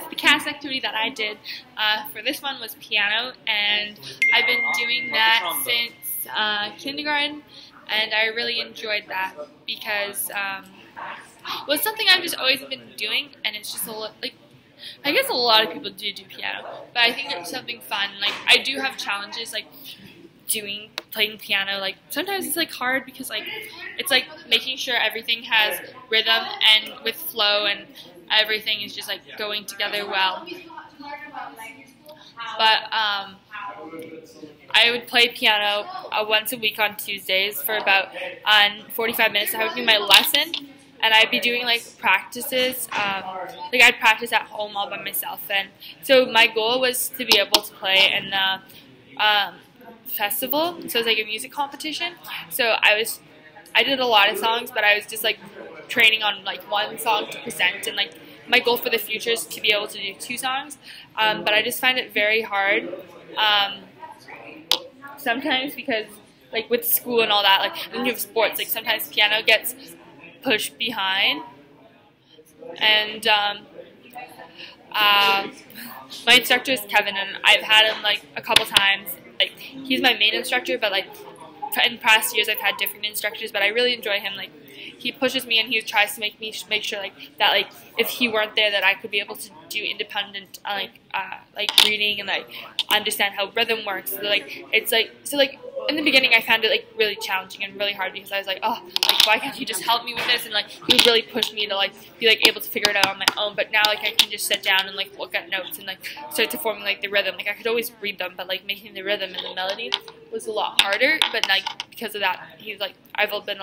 the CAS activity that I did for this one was piano, and I've been doing that since kindergarten, and I really enjoyed that because well, it's something I've just always been doing, and it's just a lot, like, I guess a lot of people do piano, but I think it's something fun. Like, I do have challenges, like, playing piano. Like, sometimes it's, like, hard because, like, it's, like, making sure everything has rhythm and with flow and everything is just, like, going together well. But, I would play piano once a week on Tuesdays for about 45 minutes. I would do my lesson, and I'd be doing, like, practices. Like, I'd practice at home all by myself. And so my goal was to be able to play in the festival. So it was, like, a music competition. So I did a lot of songs, but I was just, like, training on, like, one song to present. And, like, my goal for the future is to be able to do 2 songs. But I just find it very hard sometimes because, like, with school and all that, like, when you have sports, like, sometimes piano gets pushed behind, and my instructor is Kevin, and I've had him, like, a couple times. Like, he's my main instructor, but, like, in past years I've had different instructors, but I really enjoy him. Like, he pushes me, and he tries to make sure, like, that, like, if he weren't there, that I could be able to do independent, like reading and, like, understand how rhythm works. So, like, it's like, so, like, in the beginning I found it, like, really challenging and really hard because I was like, oh, like, why can't you just help me with this? And, like, he would really push me to, like, be, like, able to figure it out on my own. But now, like, I can just sit down and, like, look at notes and, like, start to form, like, the rhythm. Like, I could always read them, but, like, making the rhythm and the melody was a lot harder. But, like, because of that, he's like, I've been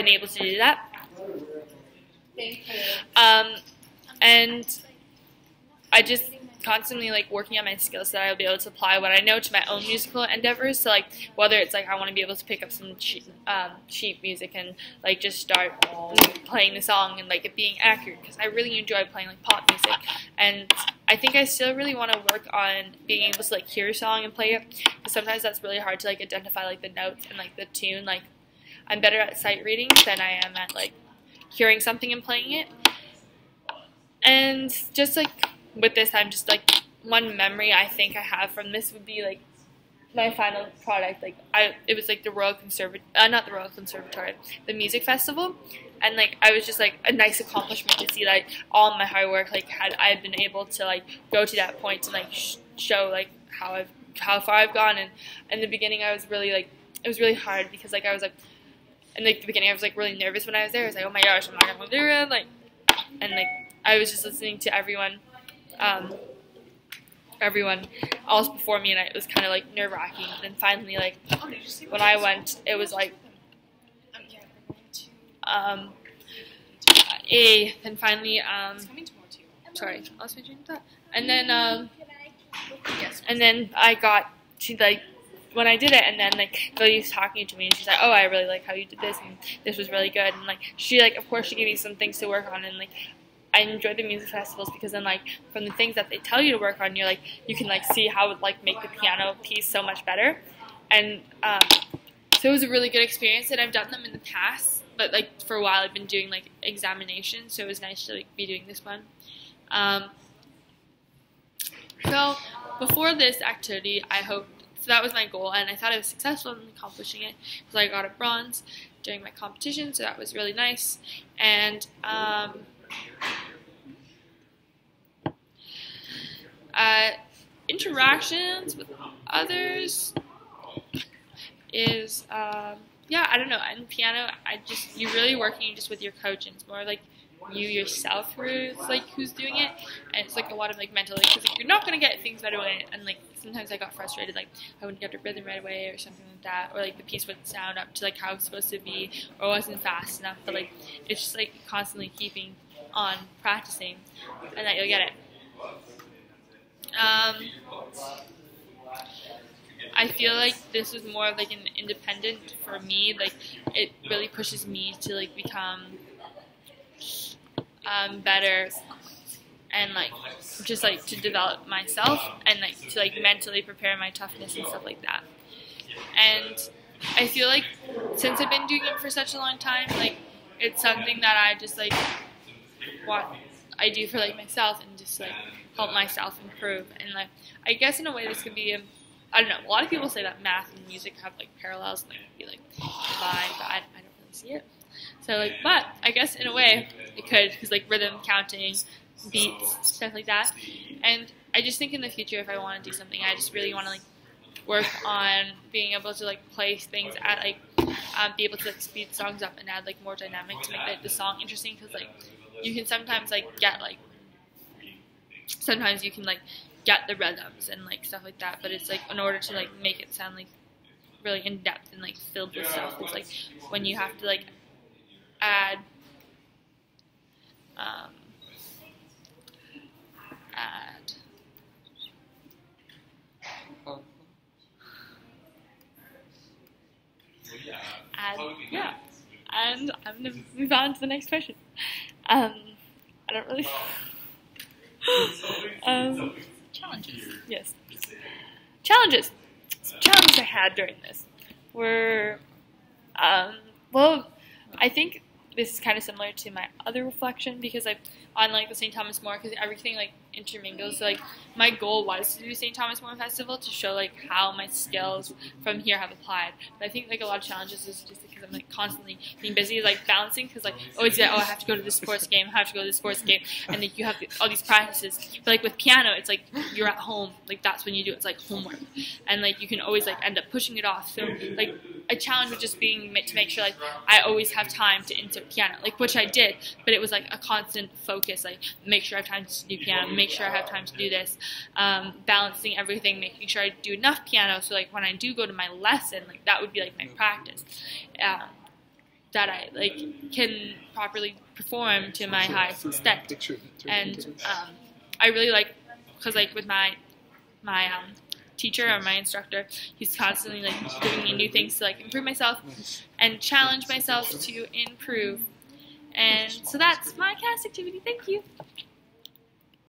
able to do that. And I just constantly, like, working on my skills so that I'll be able to apply what I know to my own musical endeavors. So, like, whether it's, like, I want to be able to pick up some sheet music and, like, just start playing the song and, like, it being accurate, because I really enjoy playing, like, pop music. And I think I still really want to work on being able to, like, hear a song and play it, because sometimes that's really hard to, like, identify, like, the notes and, like, the tune. Like, I'm better at sight reading than I am at, like, hearing something and playing it. And just, like, with this, I'm just, like, one memory I think I have from this would be, like, my final product. Like, it was, like, the the music festival, and, like, I was just, like, a nice accomplishment to see, like, all my hard work, like, I've been able to, like, go to that point and, like, show, like, how far I've gone. And in the beginning, I was really, like, it was really hard because, like, I was, like, in, like, the beginning, I was, like, really nervous when I was there. I was like, oh my gosh, I'm not gonna do it, like, and, like, I was just listening to everyone else before me, and it was kind of, like, nerve-wracking. And then finally, like, when I went, it was, like, then finally, sorry, I lost my train of thought. And then I got to, like, when I did it, and then, like, Lily was talking to me, and she's like, oh, I really like how you did this, and this was really good. And, like, she, like, of course, she gave me some things to work on, and, like, I enjoy the music festivals because then, like, from the things that they tell you to work on, you're, like, you can, like, see how it would, like, make the piano piece so much better. And so it was a really good experience, and I've done them in the past, but, like, for a while I've been doing, like, examinations, so it was nice to, like, be doing this one. So before this activity, so that was my goal, and I thought I was successful in accomplishing it because I got a bronze during my competition, so that was really nice. And interactions with others is yeah, I don't know. In piano, you're really working just with your coach, and it's more like you yourself who's doing it, and it's, like, a lot of, like, mental, because, like, you're not gonna get things right away, and, like, sometimes I got frustrated, like, I wouldn't get the rhythm right away or something like that, or, like, the piece wouldn't sound up to, like, how it's supposed to be, or wasn't fast enough. But, like, it's just, like, constantly keeping on practicing, and that you'll get it. I feel like this was more of, like, an independent for me. Like, it really pushes me to, like, become better, and, like, just, like, to develop myself, and, like, to, like, mentally prepare my toughness and stuff like that. And I feel like since I've been doing it for such a long time, like, it's something that I just, like, I do for like myself and just like help myself improve. And like I guess in a way this could be I don't know. A lot of people say that math and music have like parallels and like be like combined, but I don't really see it. So like, but I guess in a way it could, because like rhythm, counting, beats, stuff like that. And I just think in the future, if I want to do something, I just really want to like work on being able to like play things at like be able to like speed songs up and add like more dynamic to make like the song interesting, because like you can sometimes like get like sometimes you can like get the rhythms and like stuff like that, but it's like in order to like make it sound like really in depth and like filled with stuff, it's like when you have to like add yeah, and I'm gonna move on to the next question. I don't really challenges. Yes, challenges. So challenges I had during this were well, I think this is kind of similar to my other reflection, because I on like the St. Thomas More, because everything like intermingles. So like my goal was to do St. Thomas More Festival to show like how my skills from here have applied. But I think like a lot of challenges is just because I'm like constantly being busy, like balancing, because like always I have to go to this sports game, I have to go to this sports game, and like you have all these practices. But like with piano, it's like you're at home, like that's when you do it. It's like homework, and like you can always like end up pushing it off. So like a challenge was just being to make sure like I always have time to insert piano, like which I did, but it was like a constant focus, like make sure I have time to do piano, make sure I have time to do this, balancing everything, making sure I do enough piano, so like when I do go to my lesson, like that would be like my practice, that I like can properly perform to my highest extent. And I really like, because like with my teacher or my instructor, he's constantly like giving me new things to like improve myself and challenge myself to improve. And so that's my CAS activity. Thank you.